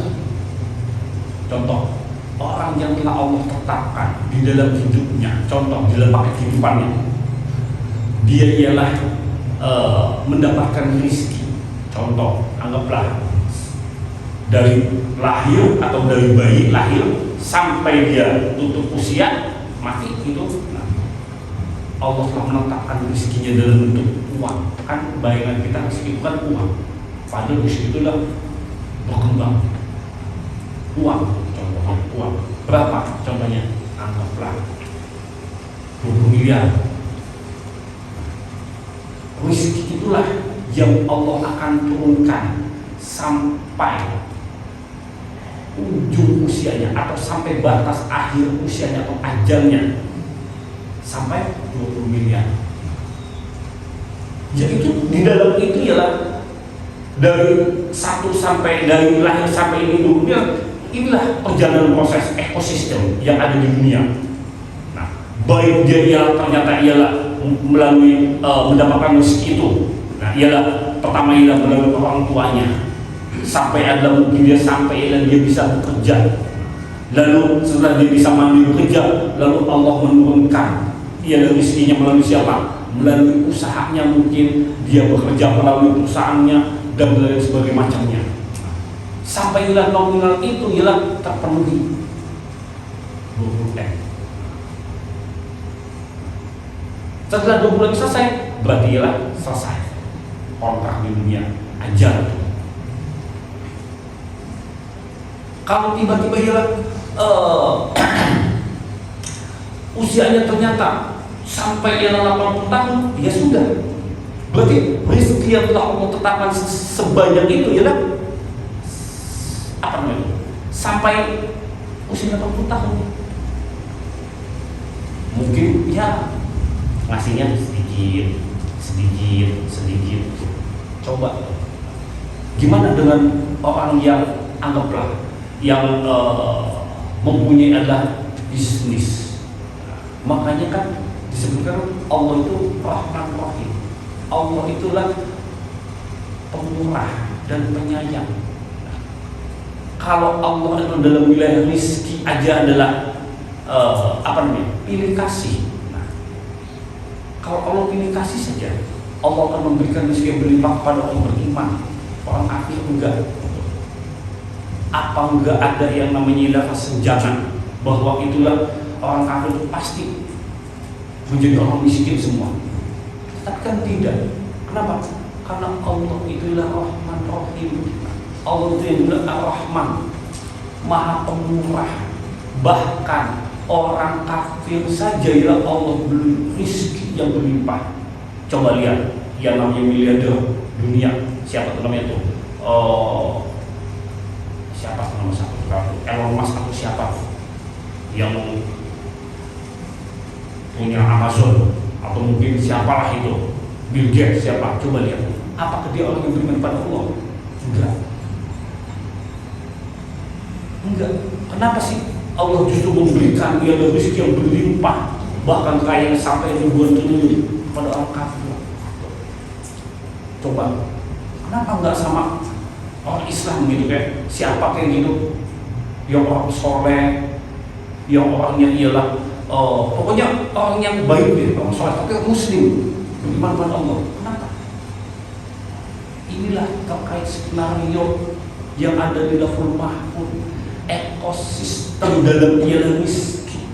telah Allah tetapkan di dalam hidupnya, contoh di dalam paket kehidupannya, dia ialah mendapatkan rezeki. Contoh, anggaplah dari lahir atau dari bayi lahir sampai dia tutup usia mati itu. Allah telah menetapkan rezekinya dalam bentuk uang. Kan bayangan kita rezeki bukan uang, padahal rezeki itu adalah berkembang. Uang, contohnya uang. Berapa contohnya? Anggaplah 20 miliar. Rezeki itulah yang Allah akan turunkan sampai ujung usianya atau sampai batas akhir usianya atau ajalnya, sampai 20 miliar. Jadi itu di dalam itu ialah dari dari lahir sampai ini dunia, inilah perjalanan proses ekosistem yang ada di dunia. Nah, baik dia ialah ternyata ialah melalui mendapatkan rezeki itu. Nah, ialah pertama ialah melalui orang tuanya, sampai ada mungkin dia sampai ialah dia bisa bekerja. Lalu setelah dia bisa mandiri bekerja, lalu Allah menurunkan ialah rezekinya melalui siapa? Melalui usahanya, mungkin dia bekerja melalui perusahaannya dan lain sebagainya macamnya. Sampai ialah nominal itu ialah terpenuhi 20M. Setelah 20 M selesai, berarti ialah selesai kontrak di dunia, ajal. Kalau tiba-tiba ialah usianya ternyata sampai ia 80 tahun, ya sudah. Berarti rezeki yang telah Allah tetapkan sebanyak itu ialah apa namanya? Sampai usia 80 tahun. Mungkin ya ngasihnya sedikit. Coba gimana dengan orang yang anggaplah yang mempunyai adalah bisnis. Makanya kan disebutkan Allah itu Rahman Rahim. Allah itulah pemurah dan penyayang. Kalau Allah itu dalam wilayah rizki aja adalah pilih kasih. Nah, kalau Allah pilih kasih saja, Allah akan memberikan rezeki yang berlimpah kepada orang beriman. Orang kafir enggak. Apa enggak ada yang namanya ilah kesenjangan bahwa itulah orang kafir itu pasti menjadi orang miskin semua? Tapi kan tidak. Kenapa? Karena Allah itulah Rahman Rahim. Allah itu yang adalah Ar-Rahman, Maha Pemurah. Bahkan orang kafir saja ya Allah beri rezeki yang berlimpah. Coba lihat yang namanya miliarder dunia, siapa namanya itu? Siapa nama satu? Elon Musk atau siapa? Yang punya Amazon atau mungkin siapalah itu, Bill Gates siapa? Coba lihat, apakah dia orang yang beriman pada Allah? Enggak. Kenapa sih Allah justru memberikan dia rezeki yang berlimpah, bahkan kaya sampai ribuan triliun pada orang kafir? Coba, kenapa enggak sama orang Islam gitu kayak siapa kayak gitu, yang orang soleh, yang orangnya ialah pokoknya orang yang baik deh, orang soleh tapi Muslim beriman pada Allah. Kenapa? Inilah terkait skenario yang ada di Lauhul Mahfuz, ekosistem dalam ialah rezeki.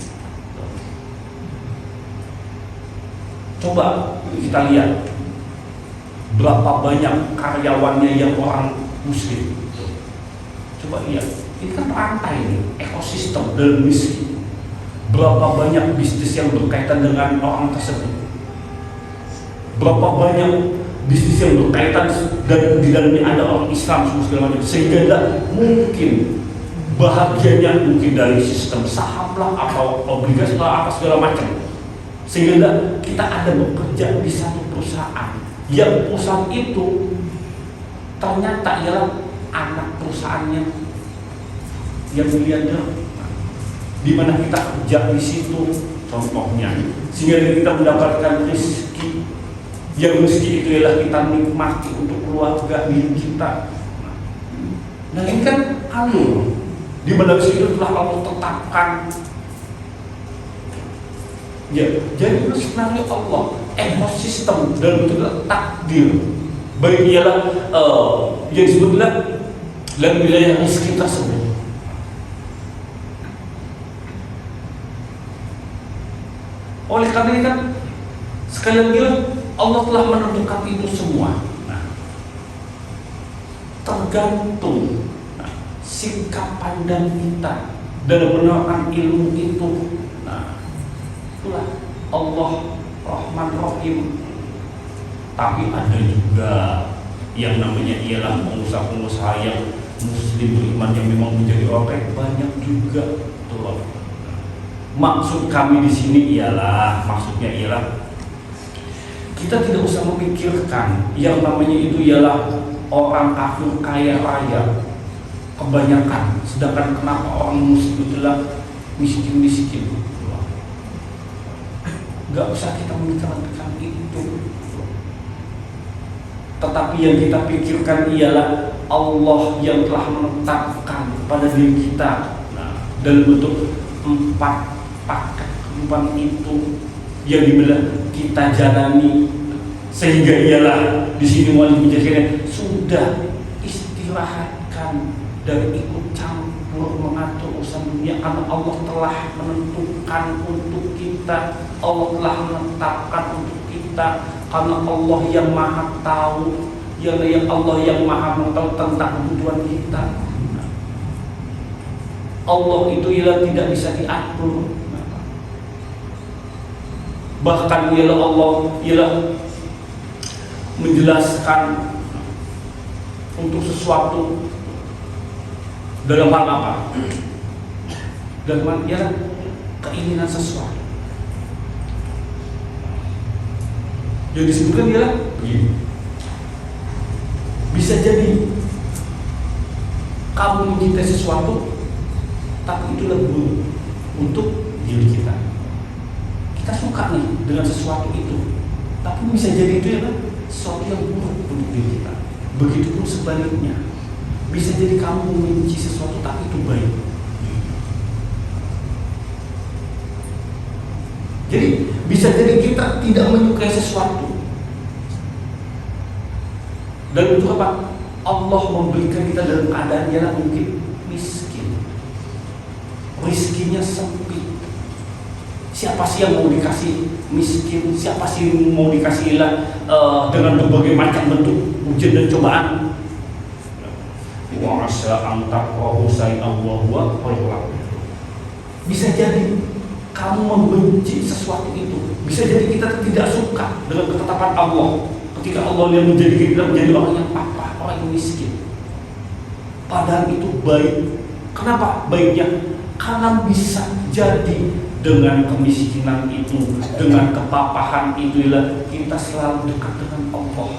Coba kita lihat berapa banyak karyawannya yang orang Muslim. Coba lihat, ini kan rantai nih, ekosistem dalam rezeki. Berapa banyak bisnis yang berkaitan dengan orang tersebut? Berapa banyak bisnis yang berkaitan dan di dalamnya ada orang Islam segala macam, sehingga mungkin bahagianya mungkin dari sistem saham lah atau obligasi lah apa segala macam, sehingga kita ada bekerja di satu perusahaan yang perusahaan itu ternyata ialah anak perusahaannya yang miliarder, di mana kita kerja di situ contohnya, sehingga kita mendapatkan rezeki yang rezeki itu ialah kita nikmati untuk keluarga milik kita. Nah ini kan alur di mana rezeki itu telah Allah tetapkan. Ya, jadi itu sebenarnya Allah ekosistem dalam bentuk takdir. Baik ialah yang disebutlah dalam wilayah rezeki tersebut. Oleh karena itu kan sekali lagi Allah telah menentukan itu semua. Nah, tergantung sikap pandang kita dalam menerapkan ilmu itu. Nah, itulah Allah Rahman Rahim. Tapi ada juga yang namanya ialah pengusaha-pengusaha yang Muslim beriman yang memang menjadi orang banyak juga. Tuh. Maksud kami di sini maksudnya ialah kita tidak usah memikirkan yang namanya itu ialah orang kafir kaya raya kebanyakan, sedangkan kenapa orang Muslim itu adalah miskin-miskin. Gak usah kita memikirkan itu. Tetapi yang kita pikirkan ialah Allah yang telah menetapkan pada diri kita dalam bentuk 4 paket kehidupan itu yang dimana kita jalani, sehingga ialah di sini wali menjadikan sudah istirahatkan dari ikut campur mengatur urusan dunia, karena Allah telah menentukan untuk kita, Allah telah menetapkan untuk kita, karena Allah yang maha tahu, yang Allah yang maha mengetahui tentang kebutuhan kita. Allah itu ialah tidak bisa diatur. Bahkan ialah Allah ialah menjelaskan untuk sesuatu dalam hal apa? Dalam hal ialah keinginan sesuatu. Yang disebutkan ialah begini. Bisa jadi kamu mencintai sesuatu, tapi itulah buruk untuk diri kita. Kita suka nih dengan sesuatu itu, tapi bisa jadi itu ya sesuatu yang buruk untuk diri kita. Begitupun sebaliknya, bisa jadi kamu membenci sesuatu, tapi itu baik. Jadi bisa jadi kita tidak menyukai sesuatu, dan untuk apa? Allah memberikan kita dalam keadaan ialah mungkin miskin, rizkinya sempit. Siapa sih yang mau dikasih miskin? Siapa sih yang mau dikasih dengan berbagai macam bentuk ujian dan cobaan? Wa asa an taqrahu shay'an wa huwa khairun lakum. Bisa jadi kamu membenci sesuatu itu. Bisa jadi kita tidak suka dengan ketetapan Allah. Ketika Allah yang menjadikan kita menjadi orang yang apa? Orang yang miskin. Padahal itu baik. Kenapa baiknya? Karena bisa jadi dengan kemiskinan itu, dengan kepapahan itu, kita selalu dekat dengan Allah.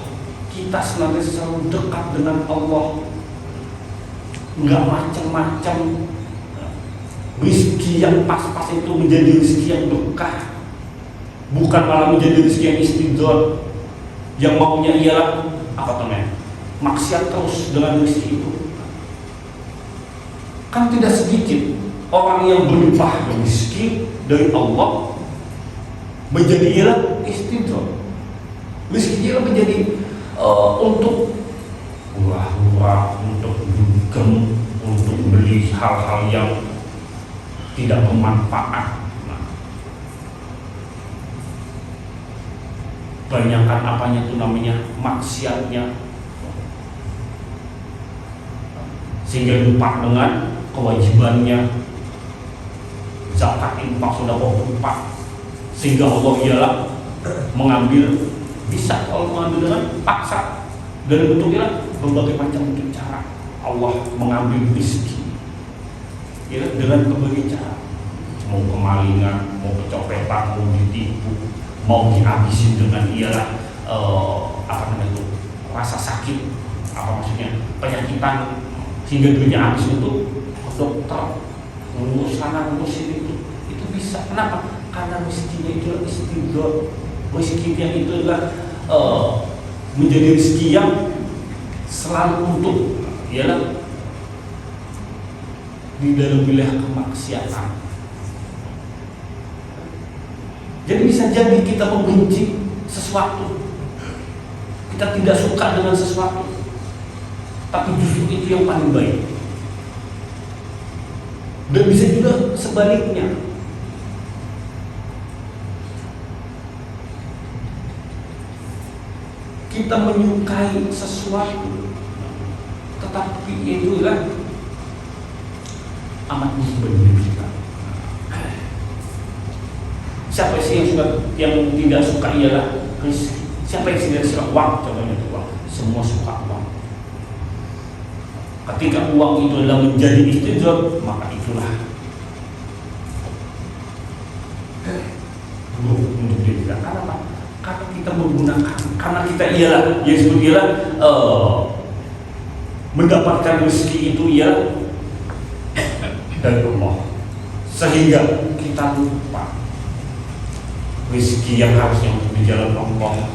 Kita selalu dekat dengan Allah. Enggak macam-macam. Rezeki yang pas-pas itu menjadi rezeki yang berkah, bukan malah menjadi rezeki yang istidzar, yang maunya ialah apa namanya, maksiat terus dengan rezeki itu. Kan tidak sedikit orang yang berlimpah rezeki dari Allah menjadi ialah istidzar. Rezeki ialah menjadi untuk murah-murah, untuk dugem, untuk beli hal-hal yang tidak bermanfaat. Banyakkan apanya itu namanya maksiatnya, sehingga lupa dengan kewajibannya. Zakat, infak, sedekah lupa, sehingga Allah ialah mengambil, bisa kalau mengambil dengan paksa, dan bentuknya berbagai macam bentuk cara Allah mengambil rezeki dengan berbagai cara. Mau kemalingan, mau kecopetan, mau ditipu, mau dihabisin dengan ialah apa namanya itu, rasa sakit, apa maksudnya, penyakitan, sehingga duitnya habis untuk dokter, ngurus sana ngurus sini, itu bisa. Kenapa? Karena rezekinya itu istidzar. Rezekinya itu adalah menjadi rezeki yang selalu untuk ialah di dalam wilayah kemaksiatan. Jadi bisa jadi kita membenci sesuatu, kita tidak suka dengan sesuatu, tapi justru itu yang paling baik. Dan bisa juga sebaliknya, kita menyukai sesuatu, tetapi itu adalah amat musibah kita. Siapa sih yang tidak suka ialah rezeki? Siapa yang tidak suka uang? Contohnya uang. Semua suka uang. Ketika uang itu adalah menjadi istidzar, maka itulah buruk untuk diri kita. Karena apa? Karena kita menggunakan, karena kita ialah yang disebut ialah mendapatkan rezeki itu ialah dari Allah, sehingga kita lupa rezeki yang harusnya untuk di jalan Allah,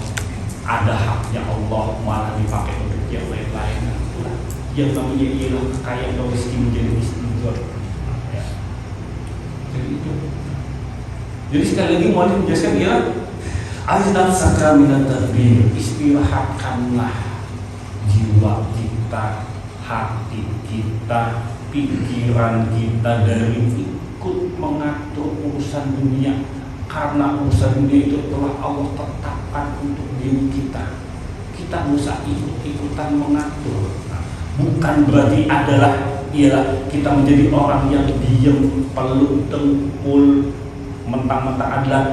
ada haknya Allah, malah dipakai untuk yang lain-lain. Yang namanya ialah kekayaan atau rezeki menjadi istidzar. Jadi itu. Jadi sekali lagi mau menjelaskan ialah Aizat sakramina tadbir, istirahatkanlah jiwa kita, hati kita, pikiran kita dari ikut mengatur urusan dunia. Karena urusan dunia itu telah Allah tetapkan untuk diri kita. Kita bisa ikut-ikutan mengatur. Bukan berarti adalah ialah kita menjadi orang yang diam, peluk, dengkul, mentang-mentang adalah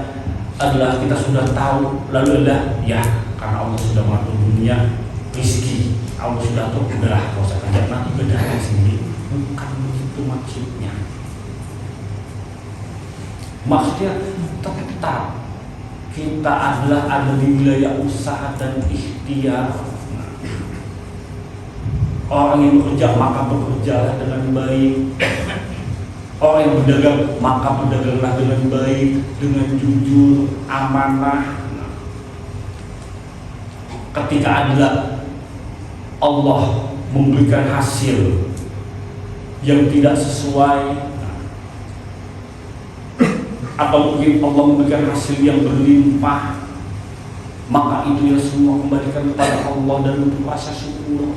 adalah kita sudah tahu, lalu adalah ya karena Allah sudah mengatur dunia, rezeki Allah sudah atur, udahlah kalau usah kerja nanti bedanya sendiri. Bukan begitu maksudnya. Maksudnya tetap kita adalah ada di wilayah usaha dan ikhtiar. Orang yang bekerja maka bekerjalah dengan baik. Orang yang berdagang maka berdaganglah dengan baik, dengan jujur, amanah. Ketika adalah Allah memberikan hasil yang tidak sesuai, atau mungkin Allah memberikan hasil yang berlimpah, maka itu ya semua kembalikan kepada Allah dan untuk rasa syukur.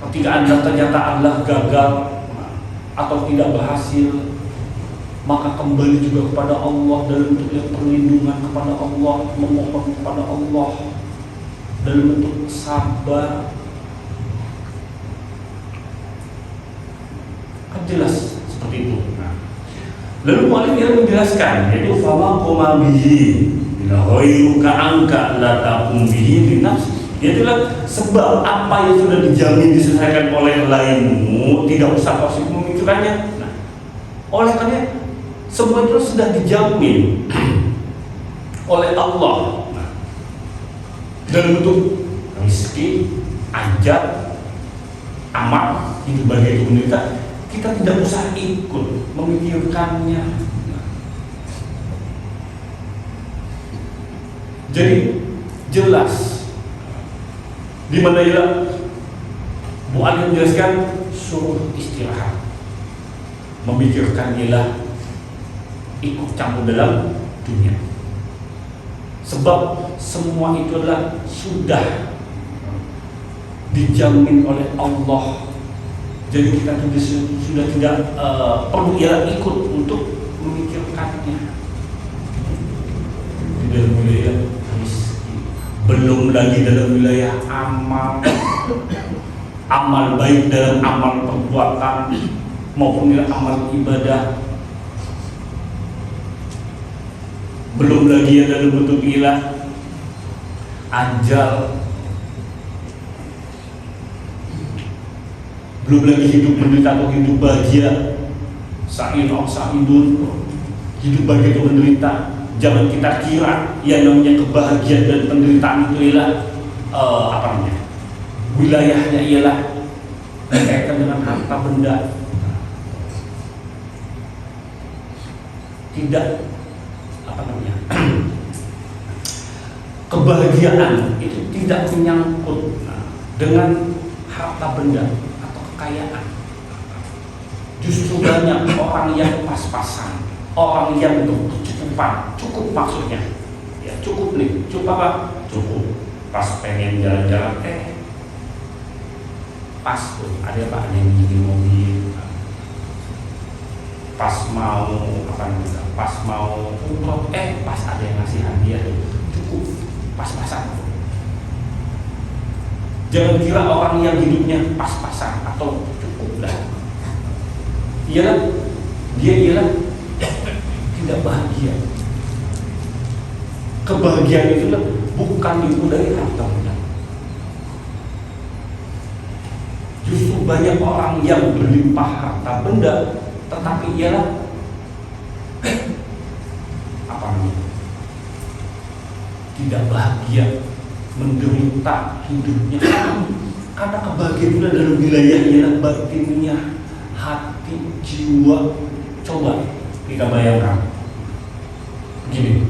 Ketika Anda ternyata adalah gagal atau tidak berhasil, maka kembali juga kepada Allah dalam bentuk perlindungan kepada Allah, memohon kepada Allah dalam bentuk sabar. Kan jelas seperti itu. Lalu mu'alif yang menjelaskan, yaitu fama qoma bihi bila ghairuka angka la taqum bihi li nafsi. Yaitulah sebab apa yang sudah dijamin diselesaikan oleh lainmu, tidak usah kau memikirkannya. Nah, oleh karena semua itu sudah dijamin oleh Allah. Nah, dalam bentuk rezeki, ajal, amal, itu bagi itu menderita, kita tidak usah ikut memikirkannya. Nah, jadi jelas di mana ialah Bu Ali menjelaskan suruh istirahat, memikirkan ialah ikut campur dalam dunia. Sebab semua itu adalah sudah dijamin oleh Allah. Jadi kita sudah tidak perlu ialah ikut untuk memikirkannya. Di dalam wilayah rezeki, belum lagi dalam wilayah amal baik dalam amal perbuatan maupun dalam amal ibadah. Belum lagi yang dalam bentuk ilah ajal, belum lagi hidup menderita atau hidup bahagia, sa'idun, hidup bahagia atau menderita. Jangan kita kira yang namanya kebahagiaan dan penderitaan itu ialah wilayahnya ialah berkaitan dengan harta benda. Tidak kebahagiaan itu tidak menyangkut dengan harta benda atau kekayaan. Justru banyak orang yang pas-pasan, orang yang berkecukupan, cukup maksudnya, ya cukup nih, cukup apa? Cukup. Pas pengen jalan-jalan, pas tuh ada apa? Ada yang bikin mobil. Pas mau pas mau umroh, pas ada yang ngasih hadiah, cukup, pas-pasan. Jangan kira orang yang hidupnya pas-pasan atau cukup lah, dia ialah tidak bahagia. Kebahagiaan itu bukan itu dari harta benda. Justru banyak orang yang berlimpah harta benda, tetapi ialah tidak bahagia, menderita hidupnya. Karena kebahagiaan itu dalam wilayah ialah batinnya, hati, jiwa. Coba kita bayangkan begini,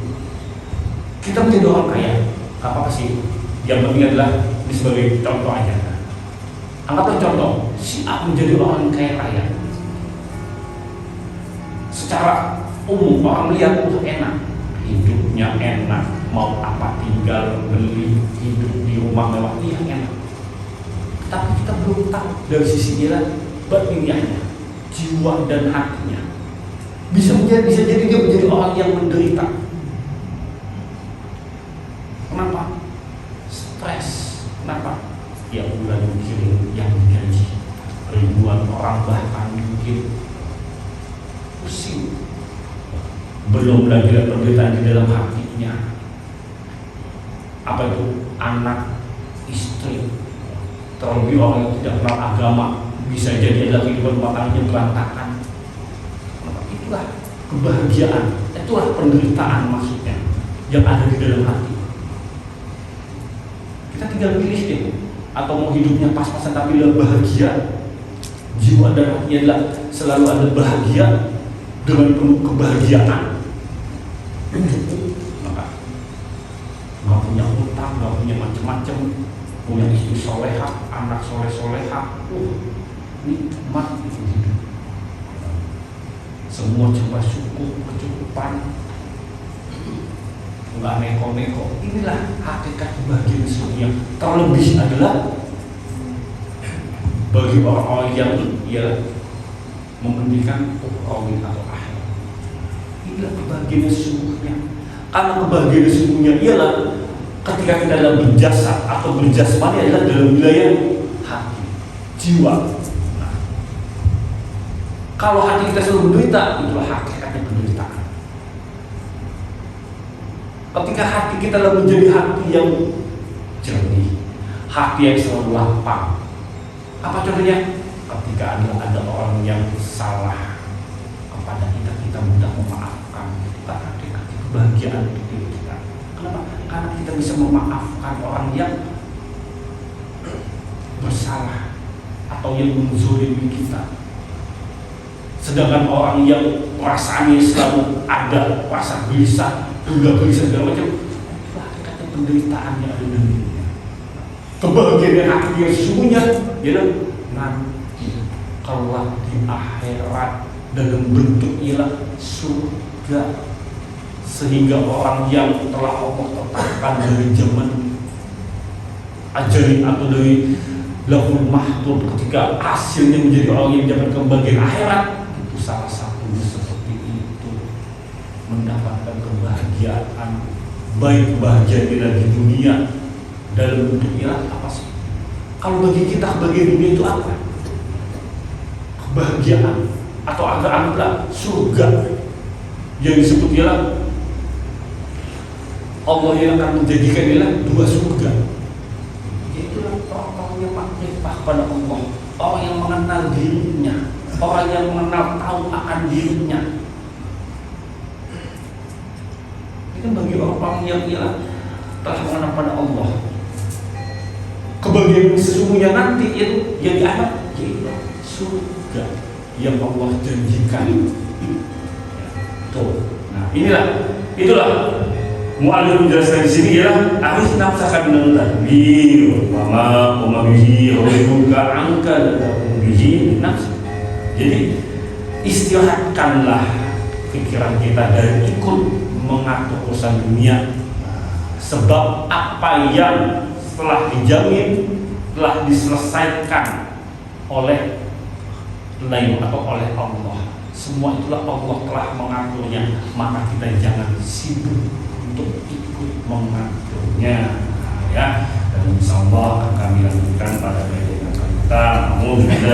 kita menjadi orang kaya, apa sih? Yang penting adalah ini sebagai contoh aja. Anggaplah contoh, si A menjadi orang kaya raya. Secara umum orang melihat itu enak, hidupnya enak, mau apa tinggal, beli, hidup di rumah mewah, iya enak. Tapi kita belum tahu dari sisi dia batinnya, jiwa dan hatinya. Bisa jadi dia menjadi orang yang menderita. Kenapa? Stres. Kenapa? Ya bulan mikirin yang digaji ribuan orang, bahkan mungkin pusing belum lagi penderitaan di dalam hatinya. Apa itu? Anak, istri, terlebih orang yang tidak kenal agama, bisa jadi adalah kehidupan rumah tangganya berantakan. Itulah kebahagiaan, itulah penderitaan maksudnya yang ada di dalam hati. Kita tinggal pilih deh, atau mau hidupnya pas-pasan tapi adalah bahagia, jiwa dan hatinya adalah selalu ada bahagia dengan penuh kebahagiaan. Maka nggak punya utang, nggak punya macam-macam, punya istri soleha, anak soleh-soleha, nikmat itu hidup. Semua coba syukur, kecukupan, nggak neko-neko. Inilah hakikat kebahagiaan dunia. Terlebih adalah bagi orang-orang yang mementingkan ukhuwah atau akhirat. Inilah kebahagiaan sesungguhnya. Karena kebahagiaan sesungguhnya ialah ketika kita dalam berjasa atau berjasmani adalah dalam wilayah hati, jiwa. Nah, kalau hati kita selalu menderita, itulah hakikatnya penderitaan. Ketika hati kita lalu menjadi hati yang jernih, hati yang selalu lapang. Apa contohnya? Ketika ada orang yang salah kepada kita, kita mudah memaafkan. Itu kan hakikat kebahagiaan untuk diri kita. Kenapa? Karena kita bisa memaafkan orang yang bersalah atau yang menzalimi kita. Sedangkan orang yang perasaannya selalu ada, rasa gelisah, juga gelisah segala macam, itulah hakikatnya penderitaan yang ada dalam dirinya. Kebahagiaan yang hakiki yang sesungguhnya ialah nanti kelak di akhirat dalam bentuk ialah surga. Sehingga orang yang telah Allah tetapkan dari zaman ajali atau dari lahul mahfuz ketika hasilnya menjadi orang yang mendapatkan kebahagiaan akhirat, itu salah satunya seperti itu, mendapatkan kebahagiaan, baik kebahagiaan di dunia dalam bentuk ialah apa sih? Kalau bagi kita kebahagiaan dunia itu apa? Kebahagiaan atau anggaplah surga yang disebut ialah Allah yang akan menjadikan ialah dua surga. Itulah orang yang makrifah pada Allah, orang yang mengenal dirinya, orang yang mengenal tahu akan dirinya. Itu bagi orang yang ialah telah mengenal pada Allah. Kebahagiaan sesungguhnya nanti itu yang di akhirat yaitu surga yang Allah janjikan. Tuh. Nah, itulah mu'alif menjelaskan di sini ialah arif nafsaka minal tadbir wa ma bihi ghairuka anka lakum bihi nafs. Jadi istirahatkanlah pikiran kita dari ikut mengatur urusan dunia, sebab apa yang telah dijamin, telah diselesaikan oleh lain atau oleh Allah, semua itulah Allah telah mengaturnya. Maka kita jangan sibuk untuk ikut mengaturnya, ya. Dan insyaallah akan kami lanjutkan pada bagian yang akan kita. Alhamdulillah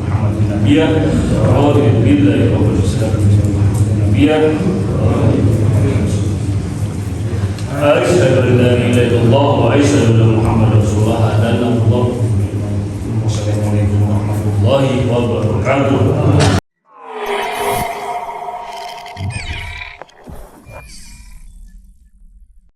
Muhammad bin Nabiyah, alhamdulillah Asyhadu an la ilaha illallah wa asyhadu anna Muhammadar Rasulullah dan Assalamualaikum warahmatullahi wabarakatuh.